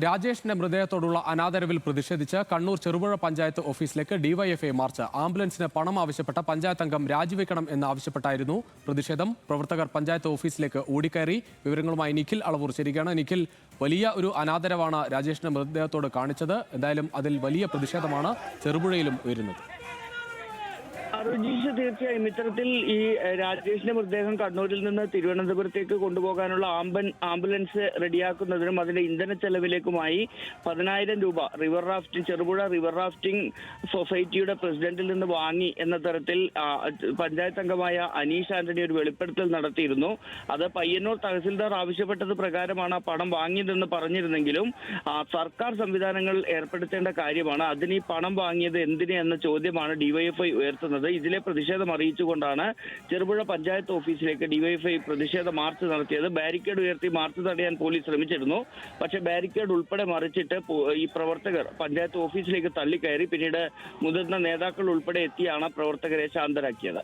രാജേഷിന്റെ മൃതദേഹത്തോടുള്ള അനാദരവിൽ പ്രതിഷേധിച്ച് കണ്ണൂർ ചെറുപുഴ പഞ്ചായത്ത് ഓഫീസിലേക്ക് ഡിവൈഎഫ്ഐ മാർച്ച്. ആംബുലൻസിന് പണം ആവശ്യപ്പെട്ട പഞ്ചായത്ത് അംഗം രാജിവെക്കണം എന്നാവശ്യപ്പെട്ടായിരുന്നു പ്രതിഷേധം. പ്രവർത്തകർ പഞ്ചായത്ത് ഓഫീസിലേക്ക് ഓടിക്കയറി. വിവരങ്ങളുമായി നിഖിൽ അളവൂർ ചേരുകയാണ്. നിഖിൽ, വലിയ ഒരു അനാദരവാണ് രാജേഷിന്റെ മൃതദേഹത്തോട് കാണിച്ചത്. എന്തായാലും അതിൽ വലിയ പ്രതിഷേധമാണ് ചെറുപുഴയിലും ഉയരുന്നത്. റുജീഷ്, തീർച്ചയായും ഇത്തരത്തിൽ ഈ രാജേഷിന്റെ മൃതദേഹം കണ്ണൂരിൽ നിന്ന് തിരുവനന്തപുരത്തേക്ക് കൊണ്ടുപോകാനുള്ള ആംബുലൻസ് റെഡിയാക്കുന്നതിനും അതിന്റെ ഇന്ധന ചെലവിലേക്കുമായി 10,000 രൂപ ചെറുപുഴ റിവർ റാഫ്റ്റിംഗ് സൊസൈറ്റിയുടെ പ്രസിഡന്റിൽ നിന്ന് വാങ്ങി എന്ന തരത്തിൽ പഞ്ചായത്ത് അംഗമായ അനീഷ് ആന്റണി ഒരു വെളിപ്പെടുത്തൽ നടത്തിയിരുന്നു. അത് പയ്യന്നൂർ തഹസിൽദാർ ആവശ്യപ്പെട്ടത് പ്രകാരമാണ് ആ പണം വാങ്ങിയതെന്ന് പറഞ്ഞിരുന്നെങ്കിലും സർക്കാർ സംവിധാനങ്ങൾ ഏർപ്പെടുത്തേണ്ട കാര്യമാണ്. അതിന് ഈ പണം വാങ്ങിയത് എന്തിന് എന്ന ചോദ്യമാണ് ഡിവൈഎഫ്ഐ ഉയർത്തുന്നത്. ഇതിലെ പ്രതിഷേധം അറിയിച്ചുകൊണ്ടാണ് ചെറുപുഴ പഞ്ചായത്ത് ഓഫീസിലേക്ക് ഡിവൈഎഫ്ഐ പ്രതിഷേധ മാർച്ച് നടത്തിയത്. ബാരിക്കേഡ് ഉയർത്തി മാർച്ച് തടയാൻ പോലീസ് ശ്രമിച്ചിരുന്നു. പക്ഷേ ബാരിക്കേഡ് ഉൾപ്പെടെ മറിച്ചിട്ട് ഈ പ്രവർത്തകർ പഞ്ചായത്ത് ഓഫീസിലേക്ക് തള്ളിക്കയറി. പിന്നീട് മുതിർന്ന നേതാക്കൾ ഉൾപ്പെടെ എത്തിയാണ് പ്രവർത്തകരെ ശാന്തരാക്കിയത്.